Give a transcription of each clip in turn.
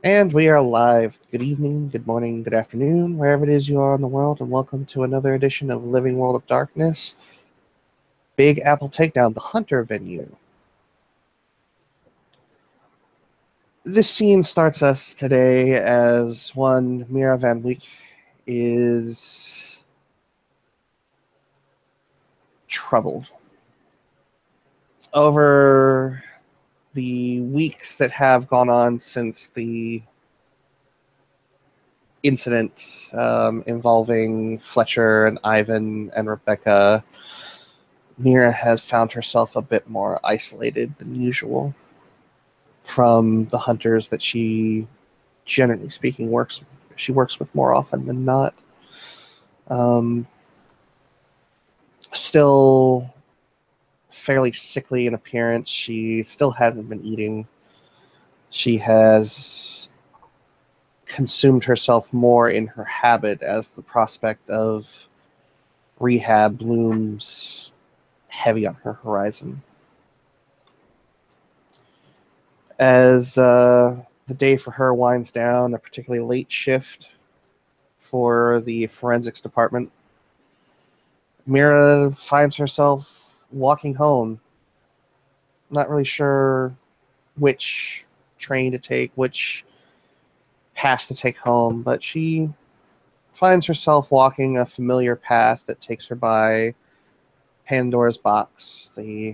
And we are live. Good evening, good morning, good afternoon, wherever it is you are in the world, and welcome to another edition of Living World of Darkness, Big Apple Takedown, the Hunter venue. This scene starts us today as one Mira Van Wyck is troubled. Over the weeks that have gone on since the incident involving Fletcher and Ivan and Rebecca, Mira has found herself a bit more isolated than usual from the hunters that she, generally speaking, works with more often than not. Um, Still fairly sickly in appearance. She still hasn't been eating. She has consumed herself more in her habit as the prospect of rehab looms heavy on her horizon. As the day for her winds down, a particularly late shift for the forensics department, Mira finds herself walking home, not really sure which train to take, which path to take home, but she finds herself walking a familiar path that takes her by Pandora's Box, the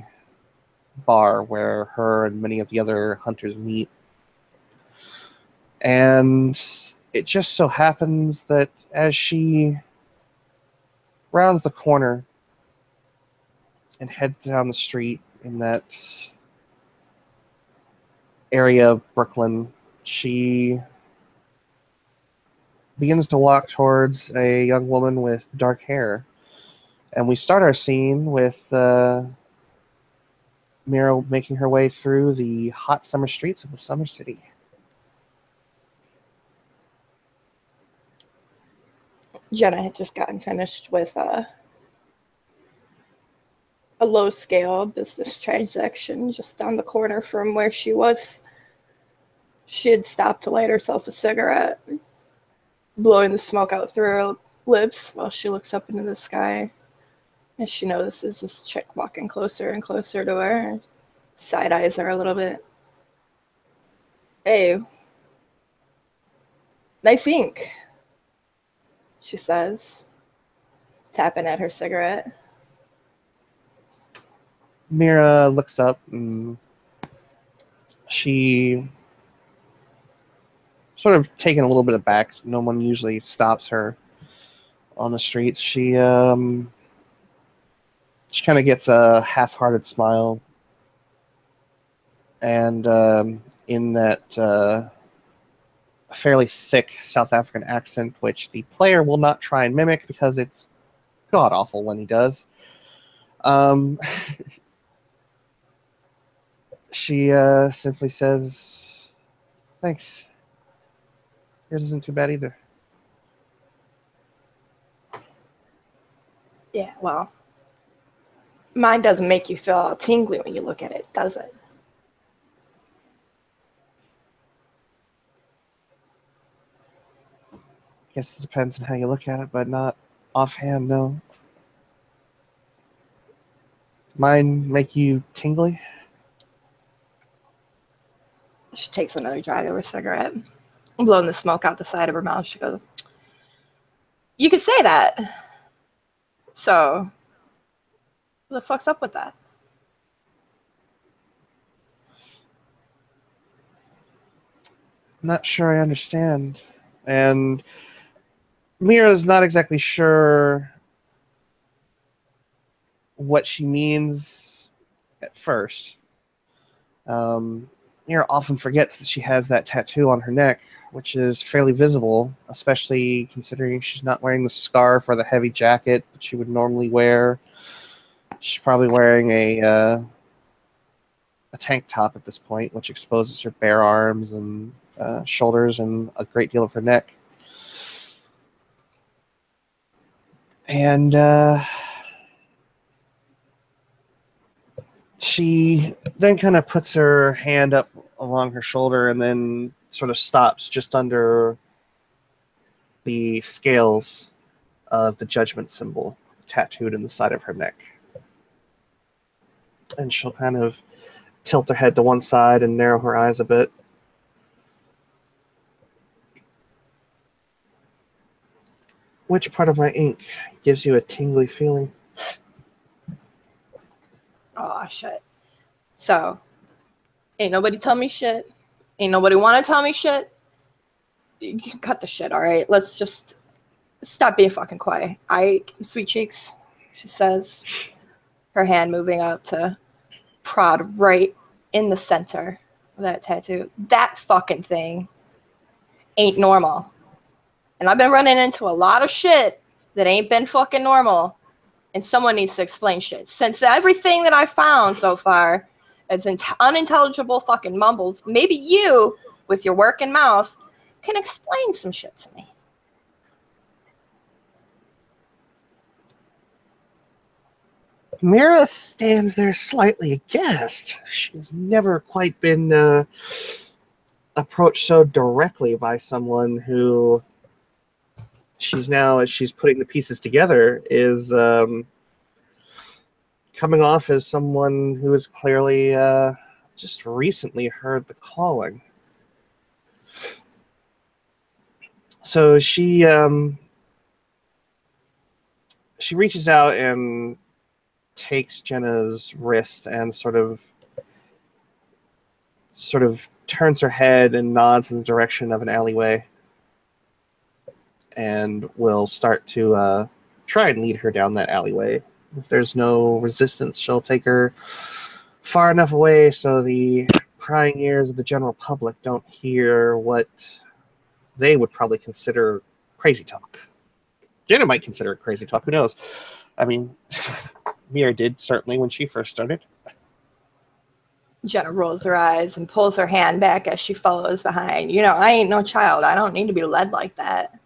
bar where her and many of the other hunters meet. And it just so happens that as she rounds the corner and heads down the street in that area of Brooklyn, she begins to walk towards a young woman with dark hair. And we start our scene with Mira making her way through the hot summer streets of the summer city. Jenna had just gotten finished with a low scale business transaction just down the corner from where she was. She had stopped to light herself a cigarette, blowing the smoke out through her lips while she looks up into the sky. And she notices this chick walking closer and closer to her. Side eyes her a little bit. Hey, nice ink, she says, tapping at her cigarette. Mira looks up and she, sort of taken a little bit aback, no one usually stops her on the streets. She kind of gets a half-hearted smile, and in that fairly thick South African accent, which the player will not try and mimic because it's god awful when he does. Um, she simply says, "Thanks. Yours isn't too bad either." Yeah, well, mine doesn't make you feel all tingly when you look at it, does it? Guess it depends on how you look at it, but not offhand, no. Mine make you tingly? She takes another drag of her cigarette, blowing the smoke out the side of her mouth. She goes, "You could say that. So, what the fuck's up with that?" Not sure I understand. And Mira's not exactly sure what she means at first. Mira often forgets that she has that tattoo on her neck, which is fairly visible, especially considering she's not wearing the scarf or the heavy jacket that she would normally wear. She's probably wearing a tank top at this point, which exposes her bare arms and shoulders and a great deal of her neck. And she then kind of puts her hand up along her shoulder and then sort of stops just under the scales of the judgment symbol tattooed in the side of her neck. And she'll kind of tilt her head to one side and narrow her eyes a bit. Which part of my ink gives you a tingly feeling? Oh, shit. So, ain't nobody tell me shit. Ain't nobody want to tell me shit. You can cut the shit, all right? Let's just stop being fucking quiet. Sweet cheeks, she says, her hand moving up to prod right in the center of that tattoo. That fucking thing ain't normal. And I've been running into a lot of shit that ain't been fucking normal. And someone needs to explain shit. Since everything that I found so far is unintelligible fucking mumbles, maybe you, with your working mouth, can explain some shit to me. Mira stands there slightly aghast. She's never quite been approached so directly by someone who she's now, as she's putting the pieces together, is coming off as someone who has clearly just recently heard the calling. So she reaches out and takes Jenna's wrist and sort of turns her head and nods in the direction of an alleyway, and will start to try and lead her down that alleyway. If there's no resistance, she'll take her far enough away so the prying ears of the general public don't hear what they would probably consider crazy talk. Jenna might consider it crazy talk, who knows? I mean, Mira did, certainly, when she first started. Jenna rolls her eyes and pulls her hand back as she follows behind. You know, I ain't no child. I don't need to be led like that.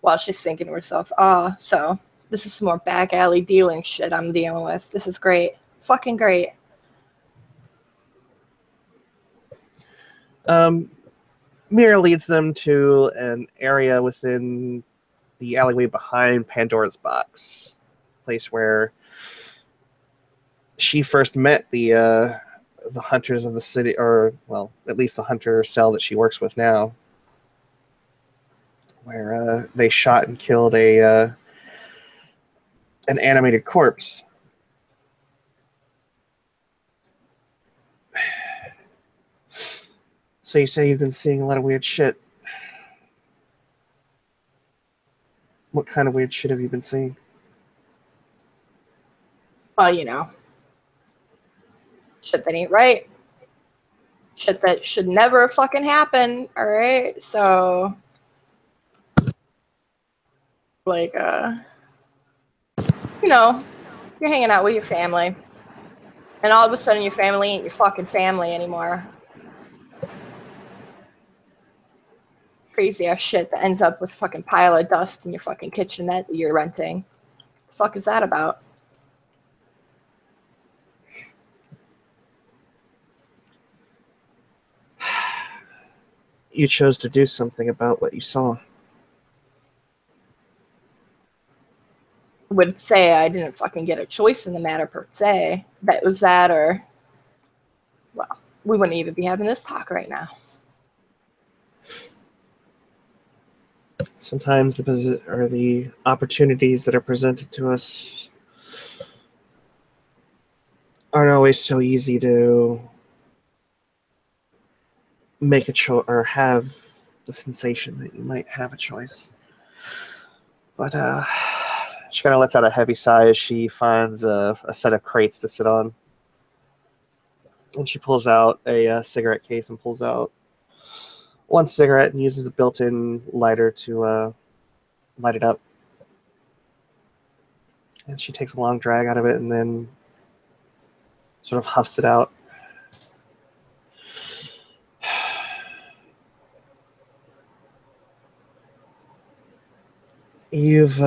While she's thinking to herself, oh, so this is some more back alley dealing shit I'm dealing with. This is great. Fucking great. Mira leads them to an area within the alleyway behind Pandora's Box, place where she first met the hunters of the city, or, well, at least the hunter cell that she works with now, where they shot and killed an animated corpse. So you say you've been seeing a lot of weird shit. What kind of weird shit have you been seeing? Well, you know, shit that ain't right. Shit that should never fucking happen, all right? So, like, you know, you're hanging out with your family, and all of a sudden your family ain't your fucking family anymore. Crazy ass shit that ends up with a fucking pile of dust in your fucking kitchenette that you're renting. The fuck is that about? You chose to do something about what you saw. Would say I didn't fucking get a choice in the matter per se. That was that, or, well, we wouldn't even be having this talk right now. Sometimes the opportunities that are presented to us aren't always so easy to make a choice or have the sensation that you might have a choice. But she kind of lets out a heavy sigh as she finds a set of crates to sit on. And she pulls out a cigarette case and pulls out one cigarette and uses the built-in lighter to light it up. And she takes a long drag out of it and then sort of huffs it out. You've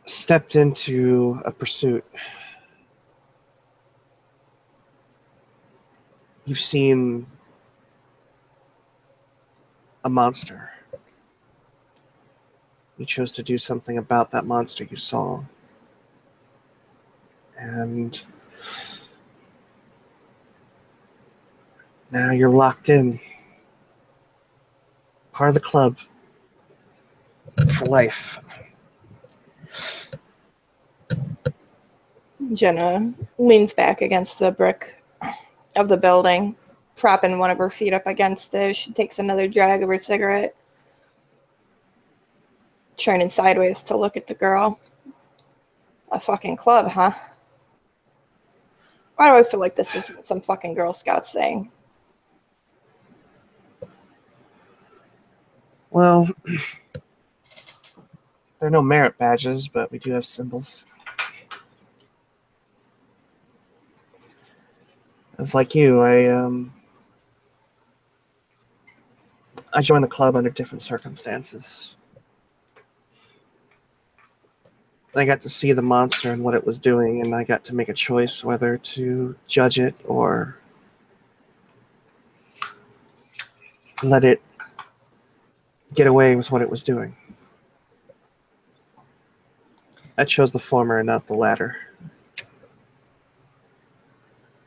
stepped into a pursuit. You've seen a monster. You chose to do something about that monster you saw. And now you're locked in. Part of the club. For life. Jenna leans back against the brick of the building, propping one of her feet up against it. She takes another drag of her cigarette, turning sideways to look at the girl. A fucking club, huh? Why do I feel like this isn't some fucking Girl Scouts thing? Well, there are no merit badges, but we do have symbols. It's like you, I joined the club under different circumstances. I got to see the monster and what it was doing, and I got to make a choice whether to judge it or let it get away with what it was doing. I chose the former and not the latter.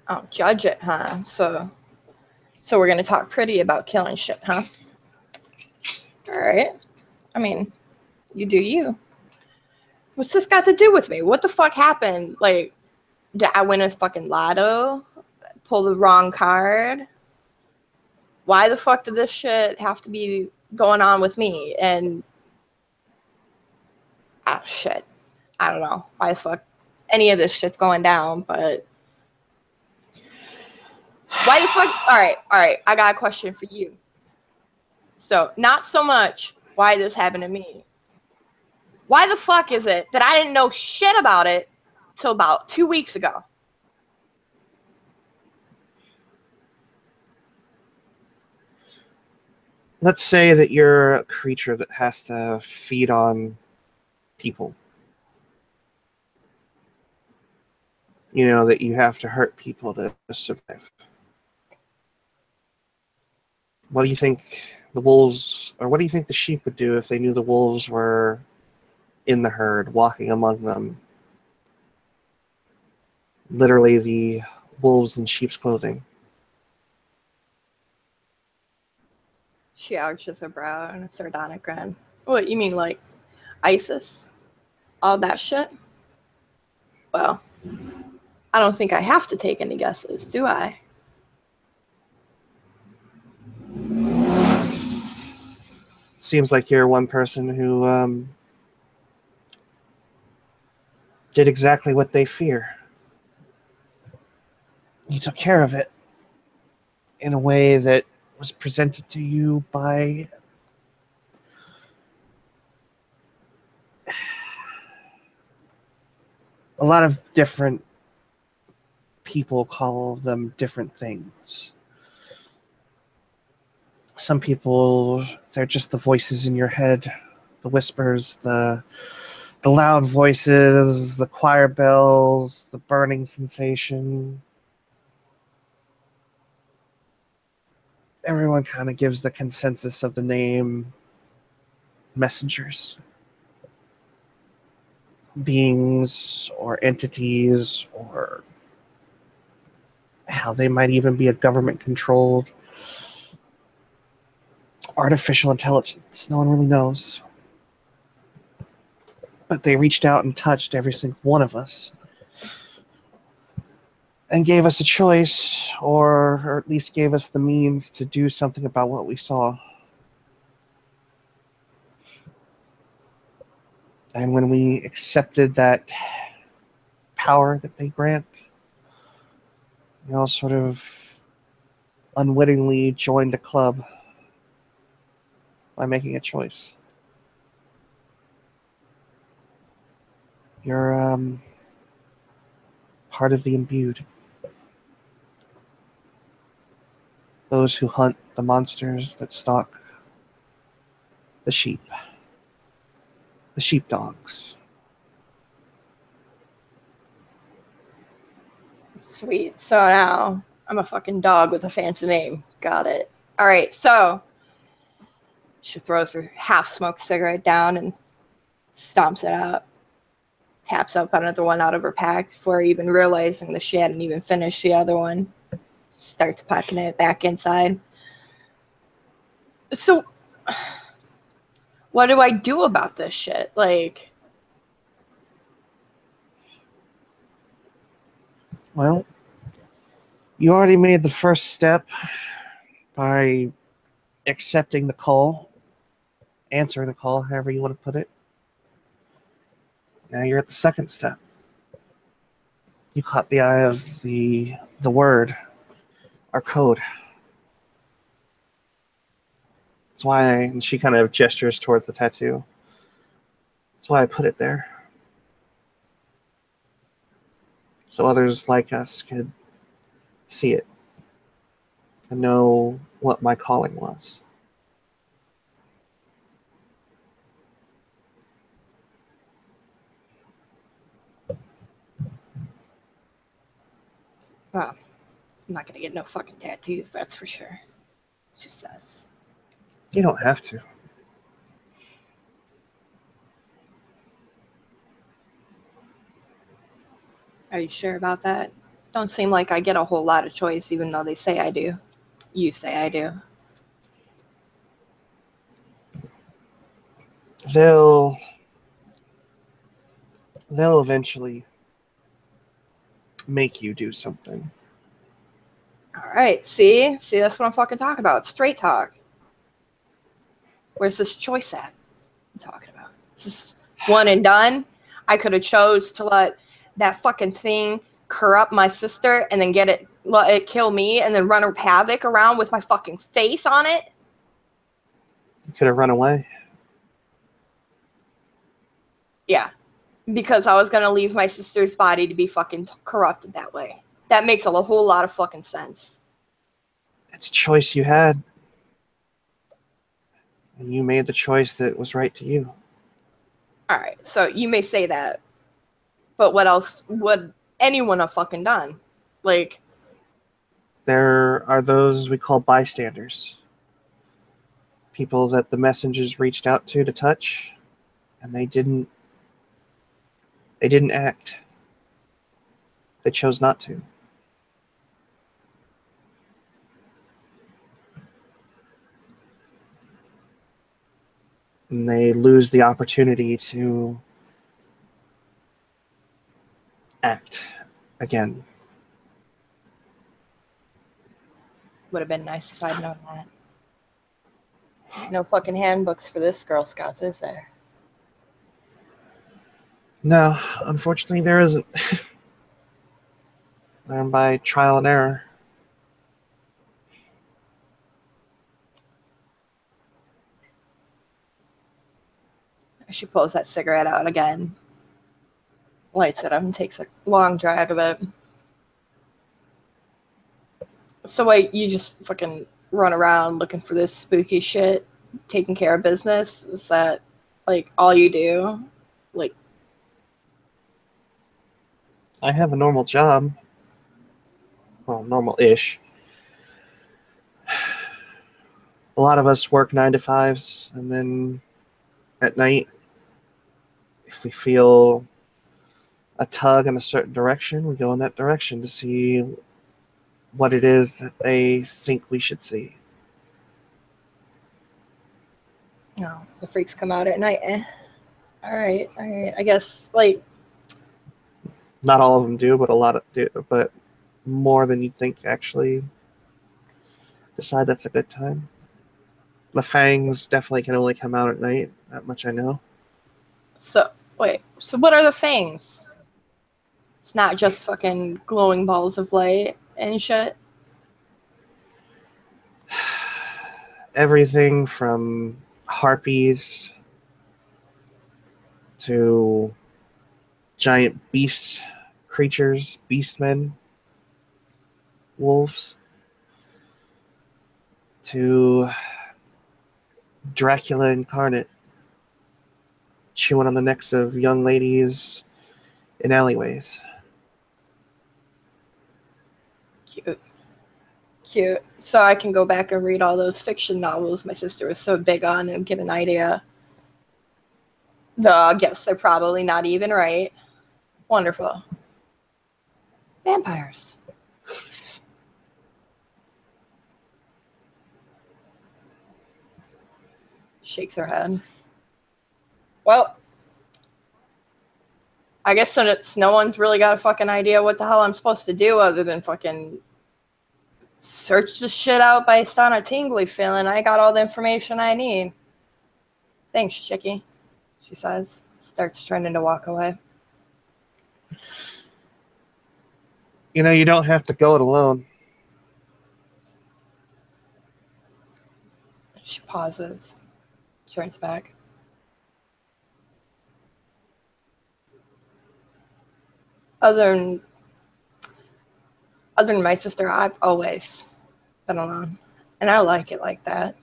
Oh, judge it, huh? So we're gonna talk pretty about killing shit, huh? All right. I mean, you do you. What's this got to do with me? What the fuck happened? Like, did I win a fucking lotto? Pull the wrong card? Why the fuck did this shit have to be going on with me? And shit, I don't know why the fuck any of this shit's going down, but why the fuck? All right, I got a question for you. So, not so much why this happened to me. Why the fuck is it that I didn't know shit about it till about 2 weeks ago? Let's say that you're a creature that has to feed on people. You know, that you have to hurt people to survive. What do you think the wolves, or what do you think the sheep would do if they knew the wolves were in the herd, walking among them? Literally the wolves in sheep's clothing. She arches her brow in a sardonic grin. What, you mean like ISIS? All that shit? Well, I don't think I have to take any guesses, do I? Seems like you're one person who did exactly what they fear. You took care of it in a way that was presented to you by a lot of different people. Call them different things. Some people, they're just the voices in your head, the whispers, the loud voices, the choir bells, the burning sensation. Everyone kind of gives the consensus of the name messengers. Beings or entities, or how they might even be a government controlled artificial intelligence. No one really knows. But they reached out and touched every single one of us and gave us a choice, or at least gave us the means to do something about what we saw. And when we accepted that power that they grant, we all sort of unwittingly joined a club by making a choice. You're part of the imbued. Those who hunt the monsters that stalk the sheep. The sheepdogs. Sweet. So now I'm a fucking dog with a fancy name. Got it. All right, so she throws her half-smoked cigarette down and stomps it out. Taps up another one out of her pack before even realizing that she hadn't even finished the other one. Starts packing it back inside. So, what do I do about this shit? Like, Well, you already made the first step by accepting the call, answering the call, however you want to put it. Now you're at the second step. You caught the eye of the word, our code. That's why and she kind of gestures towards the tattoo. That's why I put it there. So others like us could see it and know what my calling was. well, I'm not gonna get no fucking tattoos, that's for sure. She says. You don't have to. Are you sure about that? Don't seem like I get a whole lot of choice, even though they say I do. You say I do. They'll eventually make you do something. All right, see, that's what I'm fucking talking about. Straight talk. Where's this choice at? I'm talking about. It's just one and done. I could have chose to let that fucking thing corrupt my sister and then let it kill me and then run havoc around with my fucking face on it. You could have run away. Yeah, because I was gonna leave my sister's body to be fucking corrupted that way. That makes a whole lot of fucking sense. It's a choice you had. And you made the choice that was right to you. All right, so you may say that, but what else would anyone have fucking done? Like, There are those we call bystanders. People that the messengers reached out to touch, and they didn't act. They chose not to. And they lose the opportunity to act again. would have been nice if I'd known that. No fucking handbooks for this Girl Scouts, is there? No, unfortunately there isn't. Learn by trial and error. She pulls that cigarette out again, lights it up, and takes a long drag of it. So, wait, you just fucking run around looking for this spooky shit, taking care of business? Is that, like, all you do? Like, I have a normal job. Well, normal-ish. A lot of us work 9 to 5s, and then at night, if we feel a tug in a certain direction, we go in that direction to see what it is that they think we should see. no, the freaks come out at night. All right. I guess, like, Not all of them do, but a lot of do. But more than you'd think actually decide that's a good time. The fangs definitely can only come out at night. That much I know. so, wait, so what are the things? It's not just fucking glowing balls of light and shit. Everything from harpies to giant beast creatures, beastmen, wolves, to Dracula incarnate, chewing on the necks of young ladies in alleyways. Cute. Cute. So I can go back and read all those fiction novels my sister was so big on and get an idea. Though I guess they're probably not even right. Wonderful. Vampires. Shakes her head. Well, I guess since no one's really got a fucking idea what the hell I'm supposed to do other than fucking search the shit out based on a tingly feeling, I got all the information I need. Thanks, Chickie, she says. Starts turning to walk away. You know, you don't have to go it alone. She pauses. Turns back. Other than my sister, I've always been alone. And I like it like that.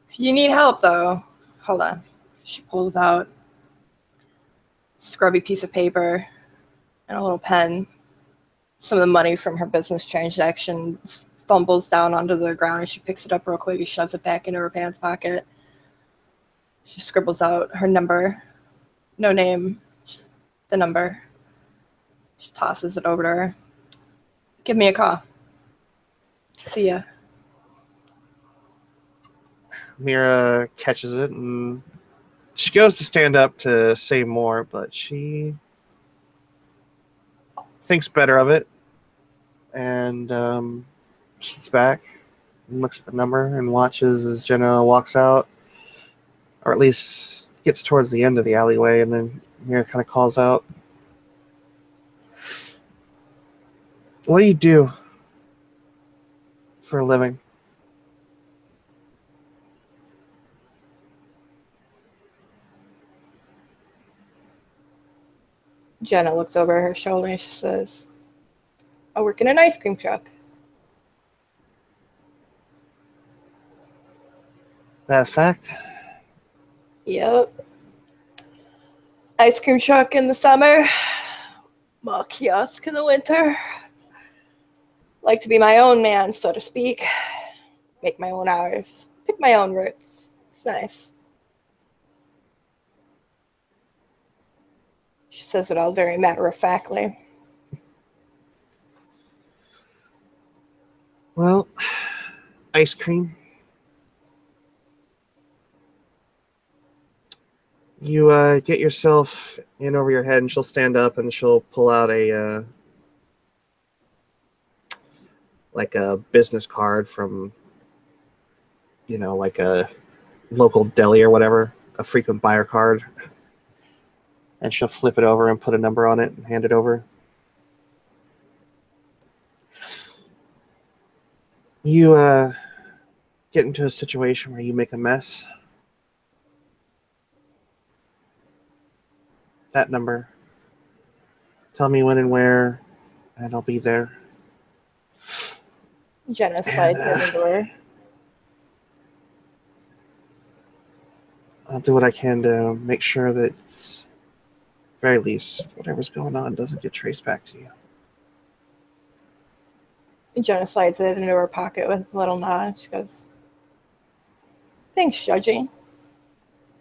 If you need help, though, hold on. She pulls out a scrubby piece of paper and a little pen. Some of the money from her business transaction fumbles down onto the ground, and she picks it up real quick and shoves it back into her pants pocket. She scribbles out her number. No name, just the number. She tosses it over to her. Give me a call. See ya. Mira catches it, and she goes to stand up to say more, but she thinks better of it and sits back and looks at the number and watches as Jenna walks out, or at least gets towards the end of the alleyway, and then Mira kind of calls out, "What do you do for a living?" Jenna looks over her shoulder and she says, I work in an ice cream truck. That a fact? Yep. Ice cream truck in the summer. Mall kiosk in the winter. Like to be my own man, so to speak. Make my own hours. Pick my own routes. It's nice. She says it all very matter-of-factly. Well, ice cream. You get yourself in over your head, and she'll stand up and she'll pull out like a business card from, like a local deli or whatever, a frequent buyer card, and she'll flip it over and put a number on it and hand it over. You get into a situation where you make a mess. That number. Tell me when and where, and I'll be there. Jenna slides it into her. I'll do what I can to make sure that, at very least, whatever's going on doesn't get traced back to you. Jenna slides it into her pocket with a little nod. She goes, thanks, Judgy.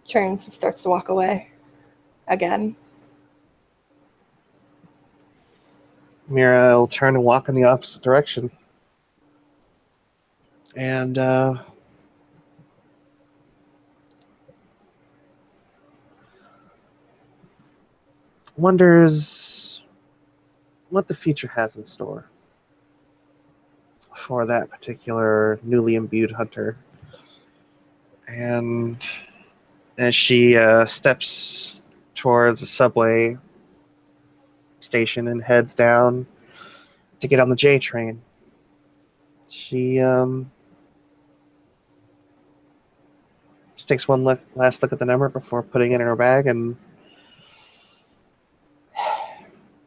Turns and starts to walk away. Again. Mira will turn and walk in the opposite direction. And wonders what the future has in store for that particular newly imbued hunter. And as she steps towards the subway station and heads down to get on the J train, she takes one last look at the number before putting it in her bag and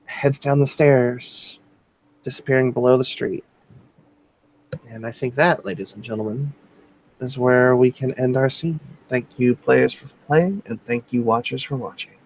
heads down the stairs, disappearing below the street. And I think that, ladies and gentlemen, is where we can end our scene. Thank you, players, for playing, and thank you, watchers, for watching.